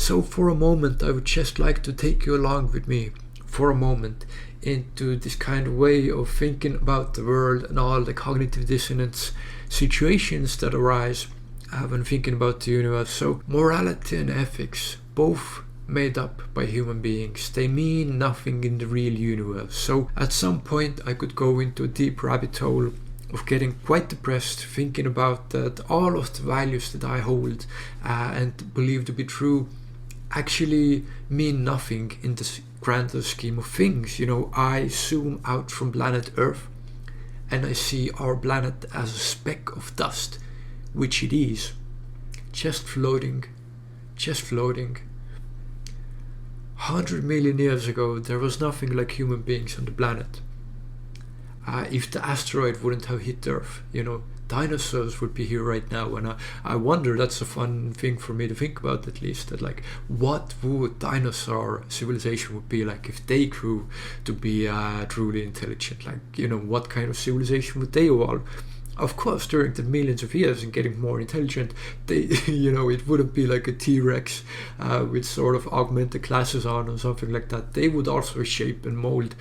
So for a moment, I would just like to take you along with me for a moment into this kind of way of thinking about the world and all the cognitive dissonance situations that arise when thinking about the universe. So morality and ethics, both made up by human beings, they mean nothing in the real universe. So at some point I could go into a deep rabbit hole of getting quite depressed thinking about that all of the values that I hold and believe to be true actually mean nothing in the grander scheme of things. I zoom out from planet Earth and I see our planet as a speck of dust, which it is, just floating. 100 million years ago, there was nothing like human beings on the planet. If the asteroid wouldn't have hit Earth, dinosaurs would be here right now. And I wonder, that's a fun thing for me to think about, at least, that like, what would dinosaur civilization would be like if they grew to be truly intelligent? Like, what kind of civilization would they evolve? Of course, during the millions of years and getting more intelligent, they, it wouldn't be like a T-Rex with sort of augmented glasses on or something like that. They would also shape and mold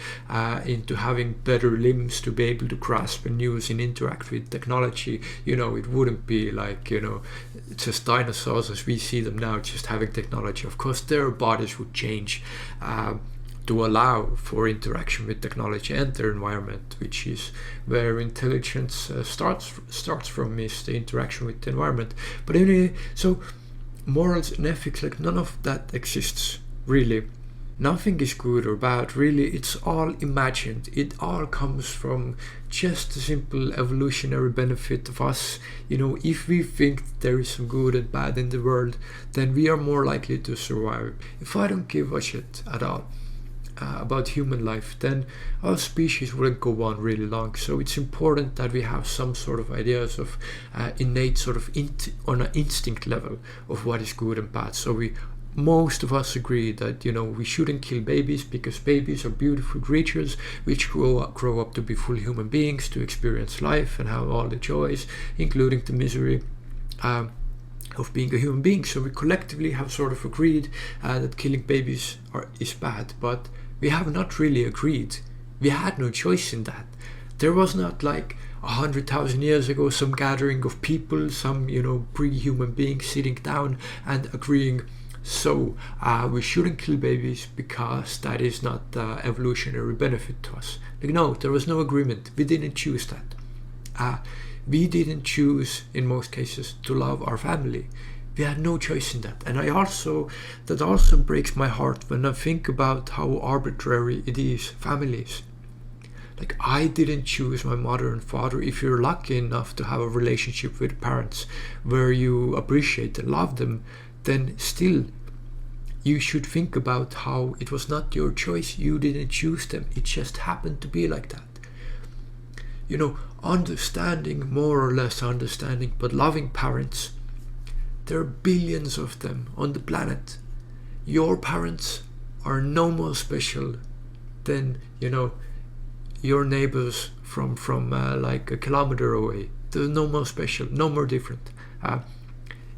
into having better limbs to be able to grasp and use and interact with technology. It wouldn't be like, just dinosaurs as we see them now, just having technology. Of course, their bodies would change to allow for interaction with technology and their environment, which is where intelligence starts from, is the interaction with the environment. But anyway, so morals and ethics, like none of that exists, really. Nothing is good or bad, really. It's all imagined. It all comes from just the simple evolutionary benefit of us. If we think there is some good and bad in the world, then we are more likely to survive. If I don't give a shit at all about human life, then our species wouldn't go on really long. So it's important that we have some sort of ideas of innate sort of on an instinct level of what is good and bad. So most of us agree that we shouldn't kill babies, because babies are beautiful creatures which grow up to be full human beings, to experience life and have all the joys, including the misery of being a human being. So we collectively have sort of agreed that killing babies is bad, but we have not really agreed. We had no choice in that. There was not like 100,000 years ago some gathering of people, some pre-human beings sitting down and agreeing, so we shouldn't kill babies because that is not the evolutionary benefit to us. Like, no, there was no agreement. We didn't choose that. We didn't choose, in most cases, to love our family. We had no choice in that. And that also breaks my heart when I think about how arbitrary it is, families. Like, I didn't choose my mother and father. If you're lucky enough to have a relationship with parents where you appreciate and love them, then still you should think about how it was not your choice. You didn't choose them. It just happened to be like that. Understanding, more or less understanding, but loving parents. There are billions of them on the planet. Your parents are no more special than, your neighbors from like a kilometer away. They're no more special, no more different.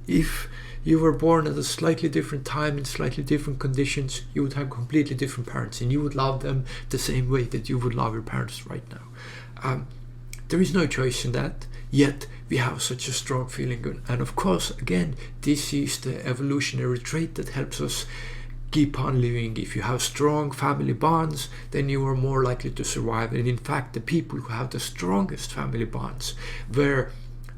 If you were born at a slightly different time in slightly different conditions, you would have completely different parents, and you would love them the same way that you would love your parents right now. There is no choice in that, yet we have such a strong feeling. And of course, again, this is the evolutionary trait that helps us keep on living. If you have strong family bonds, then you are more likely to survive. And in fact, the people who have the strongest family bonds, where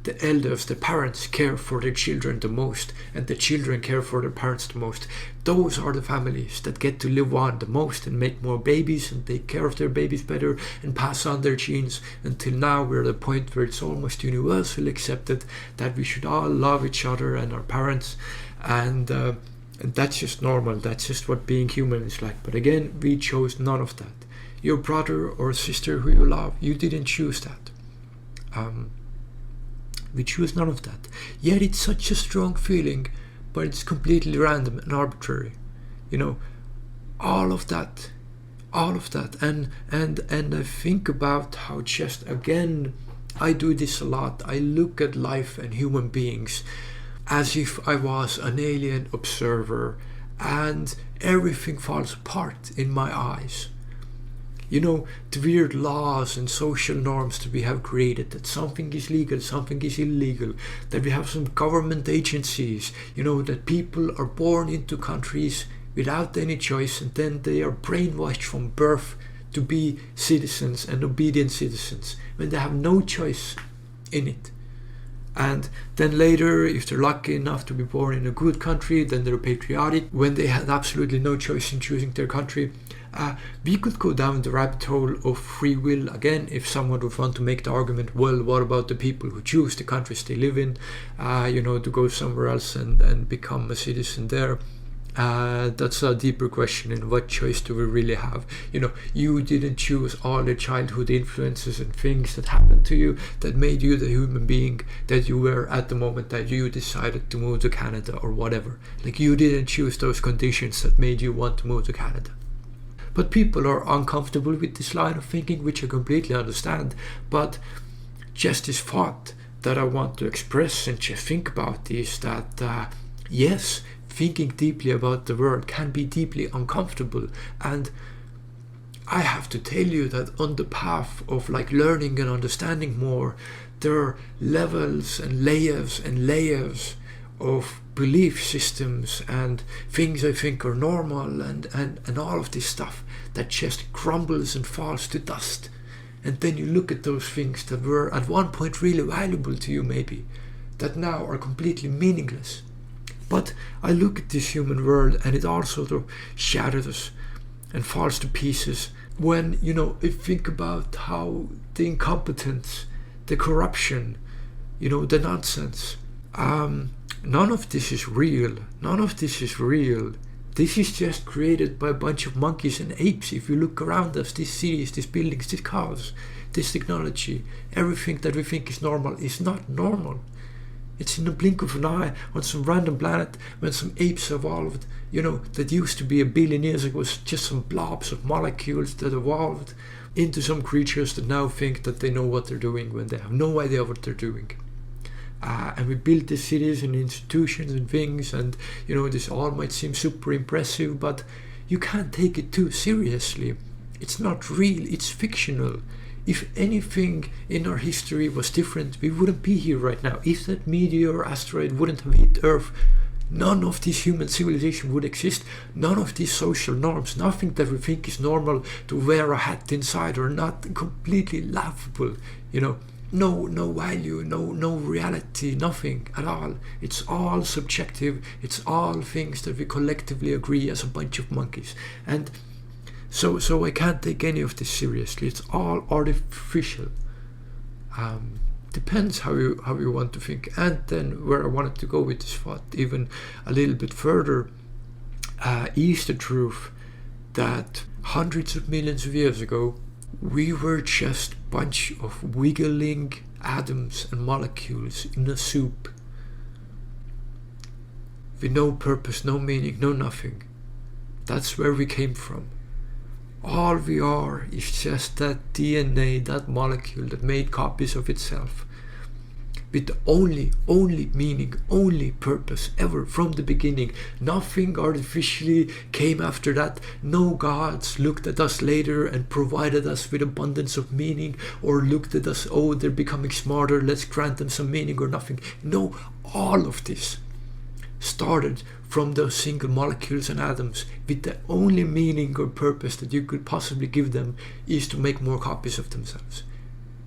the elders, the parents, care for their children the most, and the children care for their parents the most, those are the families that get to live on the most and make more babies and take care of their babies better and pass on their genes. Until now, we're at a point where it's almost universally accepted that we should all love each other and our parents, and that's just normal. That's just what being human is like. But again, we chose none of that. Your brother or sister who you love, you didn't choose that. We choose none of that. Yet it's such a strong feeling, but it's completely random and arbitrary. All of that. And I think about how, just again, I do this a lot. I look at life and human beings as if I was an alien observer and everything falls apart in my eyes. You know, the weird laws and social norms that we have created, that something is legal, something is illegal, that we have some government agencies, you know, that people are born into countries without any choice, and then they are brainwashed from birth to be citizens and obedient citizens when they have no choice in it. And then later, if they're lucky enough to be born in a good country, then they're patriotic when they had absolutely no choice in choosing their country. We could go down the rabbit hole of free will again if someone would want to make the argument, well, what about the people who choose the countries they live in, to go somewhere else and become a citizen there. That's a deeper question, in what choice do we really have? You know, you didn't choose all the childhood influences and things that happened to you that made you the human being that you were at the moment that you decided to move to Canada or whatever. Like, you didn't choose those conditions that made you want to move to Canada. But people are uncomfortable with this line of thinking, which I completely understand. But just this thought that I want to express and just think about is that, yes, thinking deeply about the world can be deeply uncomfortable. And I have to tell you that on the path of like learning and understanding more, there are levels and layers of belief systems and things I think are normal and all of this stuff that just crumbles and falls to dust. And then you look at those things that were at one point really valuable to you, maybe, that now are completely meaningless. But I look at this human world and it all sort of shatters and falls to pieces when, I think about how the incompetence, the corruption, the nonsense, none of this is real. None of this is real. This is just created by a bunch of monkeys and apes. If you look around us, these cities, these buildings, these cars, this technology, everything that we think is normal is not normal. It's in the blink of an eye on some random planet when some apes evolved, that used to be 1 billion years ago, was just some blobs of molecules that evolved into some creatures that now think that they know what they're doing when they have no idea what they're doing. And we built these cities and institutions and things, and this all might seem super impressive, but you can't take it too seriously. It's not real, it's fictional. If anything in our history was different, we wouldn't be here right now. If that meteor or asteroid wouldn't have hit Earth, none of this human civilization would exist. None of these social norms, nothing that we think is normal to wear a hat inside or not, completely laughable, No value, no reality, nothing at all. It's all subjective. It's all things that we collectively agree as a bunch of monkeys. And so I can't take any of this seriously. It's all artificial. Depends how you want to think. And then where I wanted to go with this thought even a little bit further is the truth that hundreds of millions of years ago we were just a bunch of wiggling atoms and molecules in a soup with no purpose, no meaning, no nothing. That's where we came from. All we are is just that DNA, that molecule that made copies of itself, with the only meaning, only purpose ever from the beginning. Nothing artificially came after that. No gods looked at us later and provided us with abundance of meaning, or looked at us, oh, they're becoming smarter, let's grant them some meaning, or nothing. No, all of this started from those single molecules and atoms, with the only meaning or purpose that you could possibly give them is to make more copies of themselves.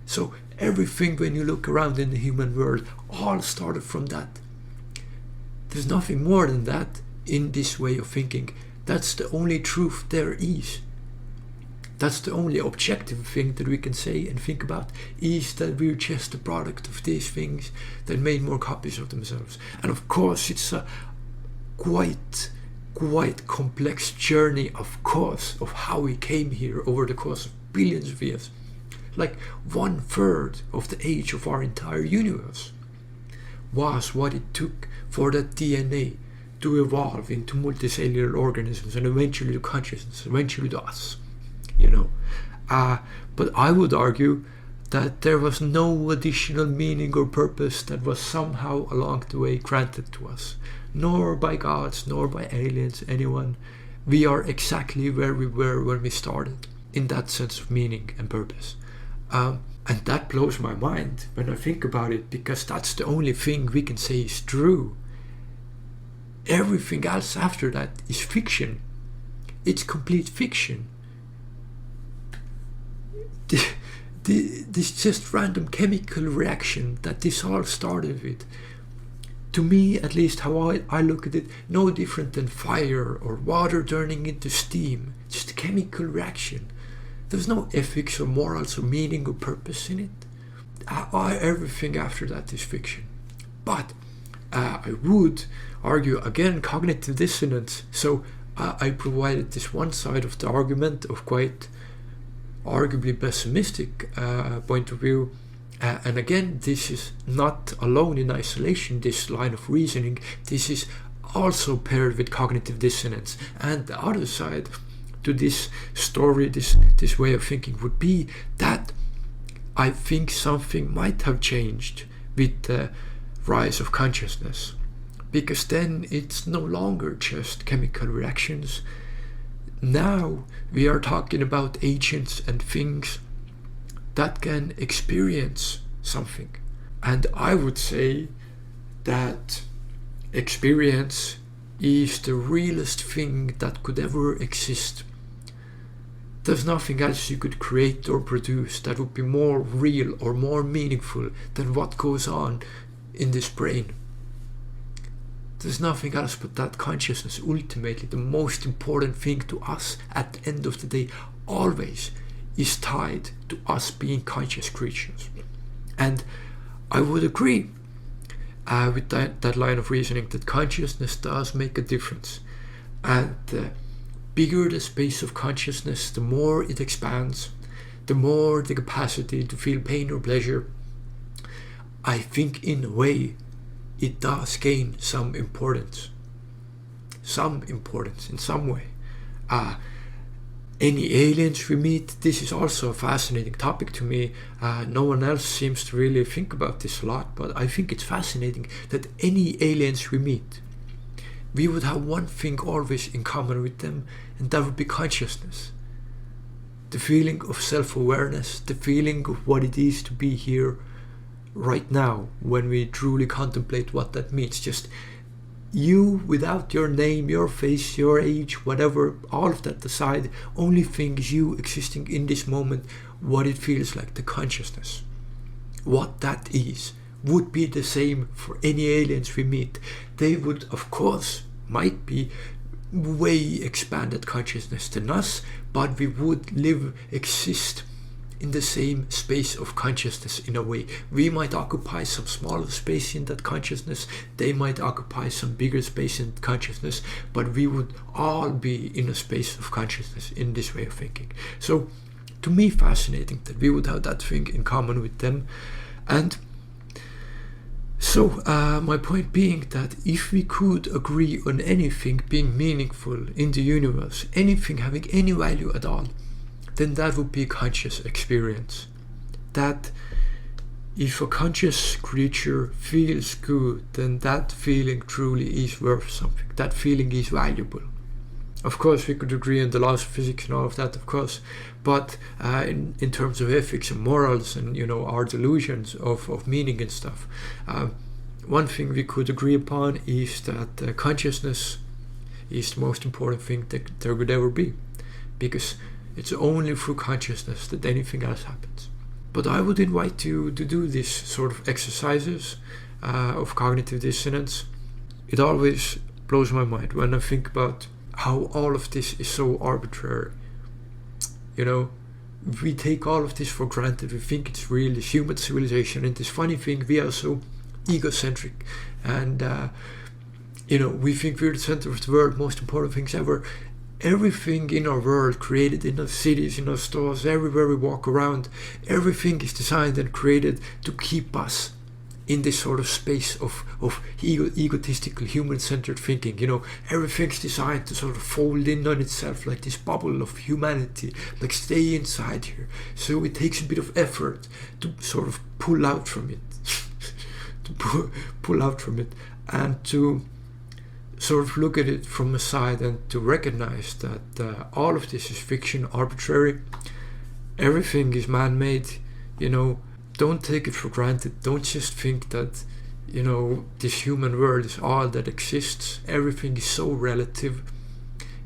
So everything, when you look around in the human world, all started from that. There's nothing more than that in this way of thinking. That's the only truth there is. That's the only objective thing that we can say and think about, is that we're just a product of these things that made more copies of themselves. And of course it's a quite complex journey, of course, of how we came here over the course of billions of years. Like 1/3 of the age of our entire universe was what it took for that DNA to evolve into multicellular organisms and eventually to consciousness, eventually to us, But I would argue that there was no additional meaning or purpose that was somehow along the way granted to us. nor by gods, nor by aliens, anyone. We are exactly where we were when we started, in that sense of meaning and purpose. And that blows my mind when I think about it, because that's the only thing we can say is true. Everything else after that is fiction. It's complete fiction. This just random chemical reaction that this all started with, to me at least, how I look at it, no different than fire or water turning into steam. Just a chemical reaction. There's no ethics or morals or meaning or purpose in it. Everything after that is fiction. But I would argue again cognitive dissonance. So I provided this one side of the argument of quite arguably pessimistic point of view. And again, this is not alone in isolation, this line of reasoning. This is also paired with cognitive dissonance. And the other side to this story, this way of thinking, would be that I think something might have changed with the rise of consciousness, because then it's no longer just chemical reactions. Now we are talking about agents and things that can experience something. And I would say that experience is the realest thing that could ever exist. There's nothing else you could create or produce that would be more real or more meaningful than what goes on in this brain. There's nothing else but that consciousness, ultimately the most important thing to us at the end of the day, always is tied to us being conscious creatures. And I would agree with that line of reasoning that consciousness does make a difference. And the bigger the space of consciousness, the more it expands, the more the capacity to feel pain or pleasure. I think in a way it does gain some importance in some way. Any aliens we meet, this is also a fascinating topic to me. No one else seems to really think about this a lot, but I think it's fascinating that any aliens we meet, we would have one thing always in common with them, and that would be consciousness. The feeling of self-awareness, the feeling of what it is to be here right now, when we truly contemplate what that means. Just you without your name, your face, your age, whatever, all of that aside, only thing is you existing in this moment, what it feels like, the consciousness. What that is would be the same for any aliens we meet. They would, of course, might be way expanded consciousness than us, but we would exist in the same space of consciousness in a way. We might occupy some smaller space in that consciousness, they might occupy some bigger space in consciousness, but we would all be in a space of consciousness in this way of thinking. So, to me, fascinating that we would have that thing in common with them. And so, my point being that if we could agree on anything being meaningful in the universe, anything having any value at all, then that would be a conscious experience. That if a conscious creature feels good, then that feeling truly is worth something. That feeling is valuable. Of course, we could agree on the laws of physics and all of that, of course, but in terms of ethics and morals and, our delusions of meaning and stuff, one thing we could agree upon is that consciousness is the most important thing that there would ever be, because it's only through consciousness that anything else happens. But I would invite you to do this sort of exercises of cognitive dissonance. It always blows my mind when I think about how all of this is so arbitrary. We take all of this for granted. We think it's real, this human civilization, and this funny thing, we are so egocentric, and we think we're the center of the world, most important things ever. Everything in our world, created in our cities, in our stores, everywhere we walk around, everything is designed and created to keep us in this sort of space of egotistical, human-centered thinking. Everything's designed to sort of fold in on itself like this bubble of humanity, like stay inside here. So it takes a bit of effort to sort of pull out from it, and to sort of look at it from a side and to recognize that all of this is fiction, arbitrary. Everything is man-made. Don't take it for granted. Don't just think that this human world is all that exists. Everything is so relative.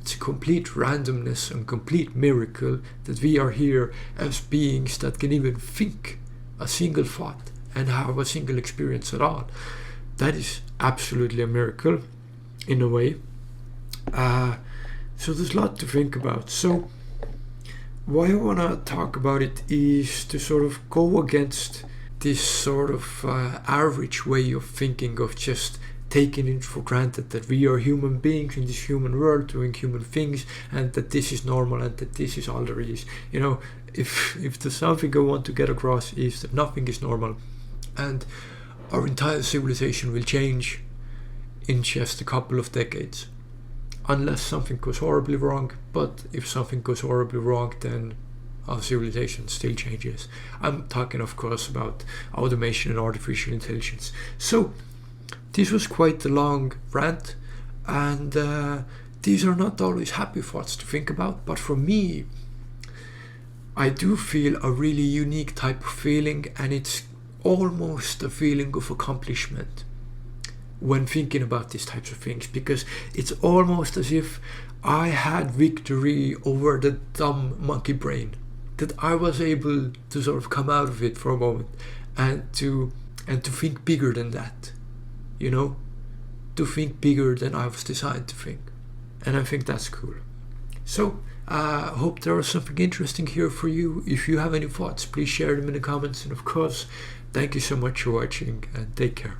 It's a complete randomness and complete miracle that we are here as beings that can even think a single thought and have a single experience at all. That is absolutely a miracle in a way. So there's a lot to think about. So why I want to talk about it is to sort of go against this sort of average way of thinking, of just taking it for granted that we are human beings in this human world doing human things, and that this is normal and that this is all there is. If there's something I want to get across, is that nothing is normal, and our entire civilization will change in just a couple of decades, unless something goes horribly wrong. But if something goes horribly wrong, then our civilization still changes. I'm talking, of course, about automation and artificial intelligence. So this was quite a long rant, and these are not always happy thoughts to think about, but for me, I do feel a really unique type of feeling, and it's almost a feeling of accomplishment when thinking about these types of things, because it's almost as if I had victory over the dumb monkey brain, that I was able to sort of come out of it for a moment and to think bigger than that, to think bigger than I was designed to think. And I think that's cool. So I hope there was something interesting here for you. If you have any thoughts, please share them in the comments, and of course, thank you so much for watching, and take care.